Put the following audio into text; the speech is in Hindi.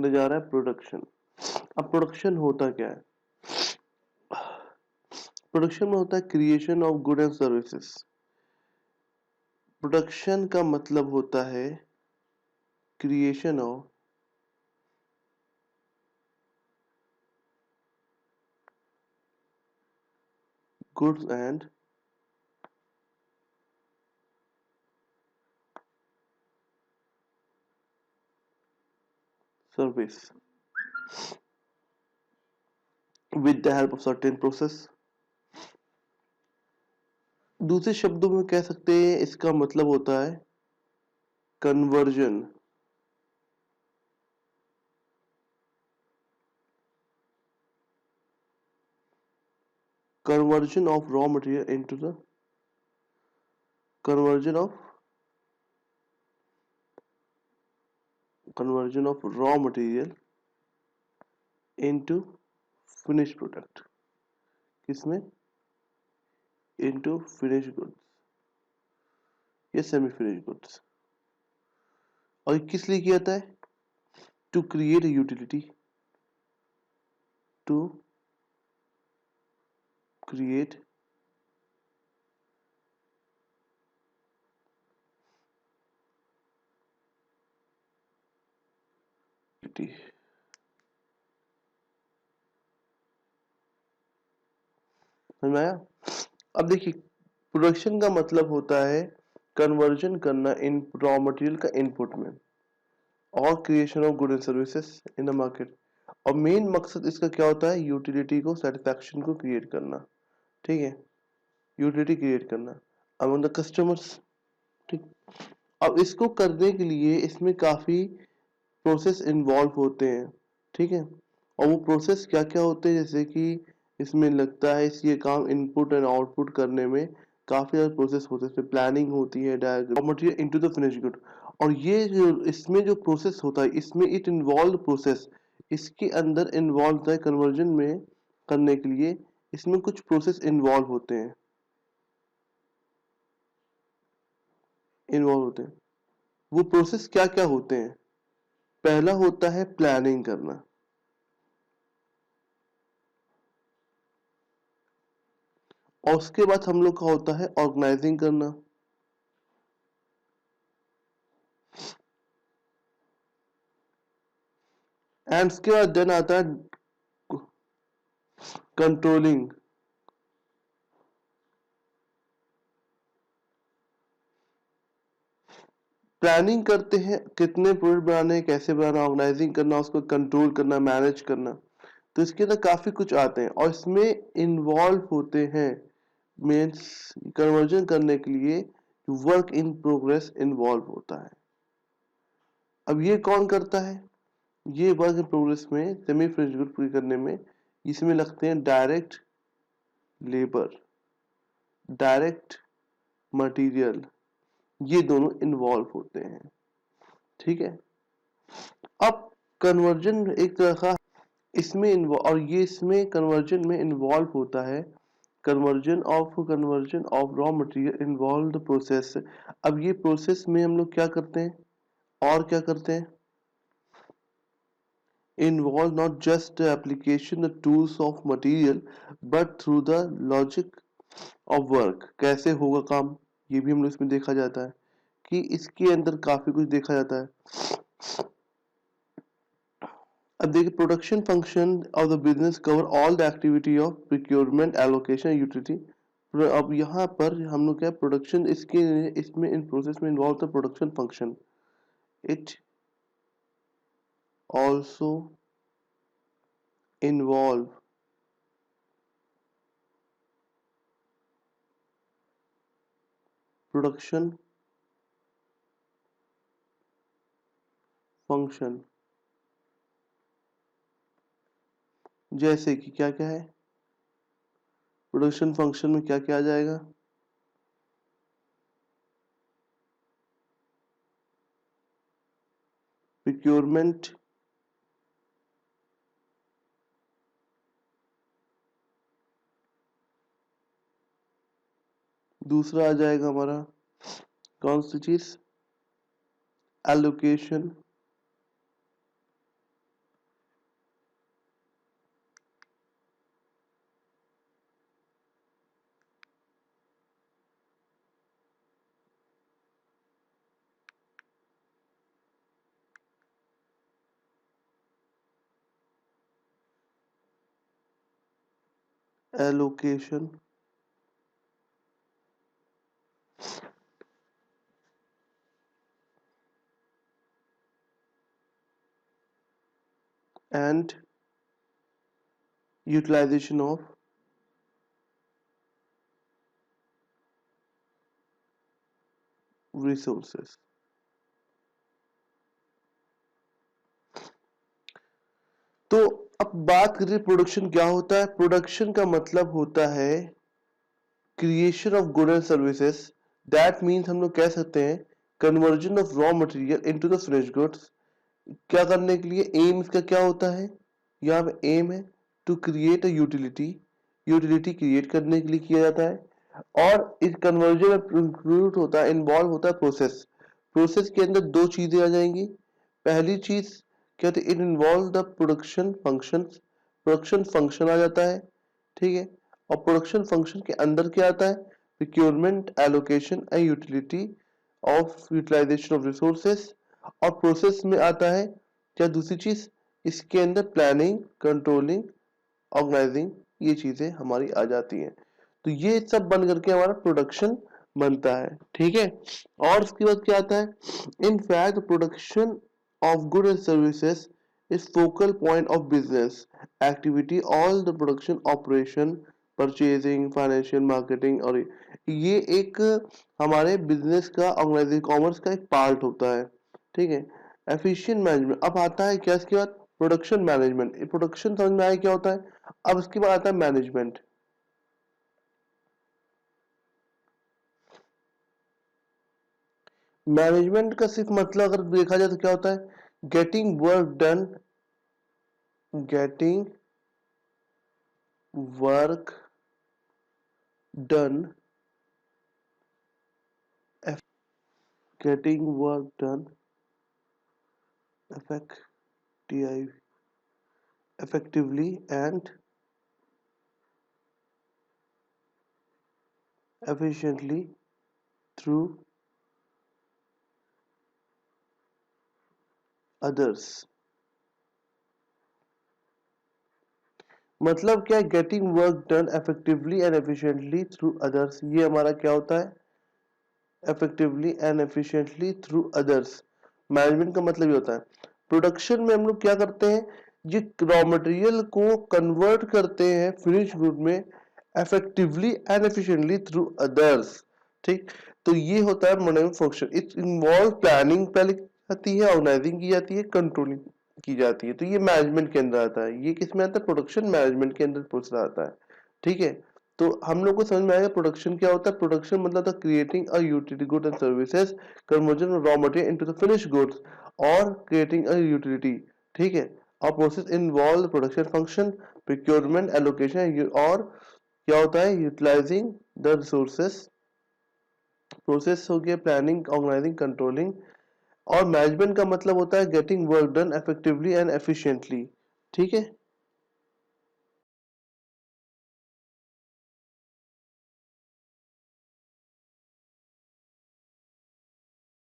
करने जा रहा है प्रोडक्शन। अब प्रोडक्शन होता क्या है? प्रोडक्शन में होता है creation of good and services. Production का मतलब होता है creation of goods and service with the help of certain process। दूसरे शब्दों में कह सकते हैं इसका मतलब होता है conversion conversion of raw material into the conversion of raw material into finished product। किसमें? into finished goods या सेमी फिनिश्ड गुड्स। और किस लिए किया जाता है? To create utility, to create समझ में आया? अब देखिए प्रोडक्शन का मतलब होता है कन्वर्जन करना इन रॉ मटेरियल का इनपुट में और creation of good and services in the market. और मेन मकसद इसका क्या होता है? यूटिलिटी को, सेटिस्फैक्शन को क्रिएट करना। ठीक है, यूटिलिटी क्रिएट करना अमंग द कस्टमर्स। ठीक, अब इसको करने के लिए इसमें काफी प्रोसेस इन्वॉल्व होते हैं। ठीक है, और वो प्रोसेस क्या क्या होते हैं? जैसे कि इसमें लगता है ये काम इनपुट एंड आउटपुट करने में काफी सारे प्रोसेस होते हैं। इसमें प्लानिंग होती है, diagram material into the finish good. और ये जो इसमें जो प्रोसेस होता है इसमें इट इन्वॉल्व प्रोसेस, इसके अंदर इन्वॉल्व होता है कन्वर्जन में करने के लिए इसमें कुछ प्रोसेस इन्वॉल्व होते हैं। वो प्रोसेस क्या क्या होते हैं? पहला होता है प्लानिंग करना, और उसके बाद हम लोग का होता है ऑर्गेनाइजिंग करना, एंड उसके बाद देन आता है कंट्रोलिंग। प्लानिंग करते हैं कितने प्रोडक्ट बनाने, कैसे बनाना, ऑर्गेनाइजिंग करना, उसको कंट्रोल करना, मैनेज करना। तो इसके अंदर काफी कुछ आते हैं और इसमें इन्वॉल्व होते हैं मीन्स कन्वर्जन करने के लिए वर्क इन प्रोग्रेस इन्वॉल्व होता है। अब ये कौन करता है? ये वर्क इन प्रोग्रेस में सेमी फिनिश्ड गुड पूरी करने में इसमें लगते हैं डायरेक्ट लेबर, डायरेक्ट मटेरियल, ये दोनों इन्वॉल्व होते हैं। ठीक है, अब कन्वर्जन एक तरह का इसमें और ये इसमें कन्वर्जन में इन्वॉल्व होता है conversion of raw material involve the process. अब ये प्रोसेस में हम लोग क्या करते हैं और क्या करते हैं? Involve not just application the tools of material but through the logic of work. कैसे होगा काम ये भी हम लोग इसमें देखा जाता है कि इसके अंदर काफी कुछ देखा जाता है। अब देखिए production function of the business cover all the activity of procurement, allocation, utility. अब यहाँ पर हम लोग क्या प्रोडक्शन इसके इसमें इन प्रोसेस में involve the production function. It also involve production function. जैसे कि क्या क्या है प्रोडक्शन फंक्शन में, क्या क्या आ जाएगा? प्रोक्योरमेंट, दूसरा आ जाएगा हमारा कौन सी चीज? Allocation, allocation and utilization of resources। तो अब बात करें प्रोडक्शन क्या होता है। प्रोडक्शन का मतलब होता है creation of good and services. That means हम लोग कह सकते हैं conversion of raw material into the finished goods. क्या करने के लिए, एम इसका क्या होता है, यहाँ पे एम है to create a utility. Utility create करने के लिए किया जाता है। और इस कन्वर्जन में इंक्लूड होता है, इन्वॉल्व होता है प्रोसेस। प्रोसेस के अंदर दो चीजें आ जाएंगी। पहली चीज क्या होती है, it involve the production function. Production function आ जाता है, ठीक है। और प्रोडक्शन फंक्शन के अंदर क्या आता है, procurement, allocation and utility of utilization of resources. और प्रोसेस में आता है क्या दूसरी चीज, इसके अंदर प्लानिंग, कंट्रोलिंग, ऑर्गेनाइजिंग, ये चीजें हमारी आ जाती हैं। तो ये सब बन करके हमारा प्रोडक्शन बनता है, ठीक है। और उसके बाद क्या आता है, in fact production of goods and services is focal point of business activity। All the production operation, purchasing, financial, marketing, और ये एक हमारे बिजनेस का, ऑर्गेनाइजिंग कॉमर्स का एक पार्ट होता है, ठीक है। एफिशिएंट मैनेजमेंट, अब आता है क्या इसके बाद, प्रोडक्शन मैनेजमेंट। प्रोडक्शन समझ में आया क्या होता है। अब इसके बाद आता है मैनेजमेंट। मैनेजमेंट का सिर्फ मतलब अगर देखा जाए तो क्या होता है, getting work done, getting work done, getting work done effectively and efficiently through others। मतलब क्या, getting work done effectively and efficiently through others. ये हमारा क्या होता है, effectively and efficiently through others. Management का मतलब ये होता है प्रोडक्शन में हम लोग क्या करते हैं, ये रॉ मटेरियल को कन्वर्ट करते हैं फिनिश गुड में effectively and efficiently through others, ठीक। तो ये होता है management function. It involve planning पहले की जाती है, ऑर्गेनाइजिंग की जाती है, कंट्रोलिंग की जाती है। तो ये मैनेजमेंट के अंदर आता है। ये किस में आता है, प्रोडक्शन मैनेजमेंट के अंदर पूछना आता है, ठीक है। तो हम लोग को समझ में आएगा प्रोडक्शन क्या होता है। प्रोडक्शन मतलब था creating a utility good and services, conversion of raw material into the finished goods, और क्रिएटिंग अ यूटिलिटी, ठीक है। और process involve production function, procurement, allocation, और क्या होता है, यूटिलाइजिंग द रिसोर्सेस। प्रोसेस हो गया प्लानिंग, ऑर्गेनाइजिंग, कंट्रोलिंग। और मैनेजमेंट का मतलब होता है getting work done effectively and efficiently, ठीक है।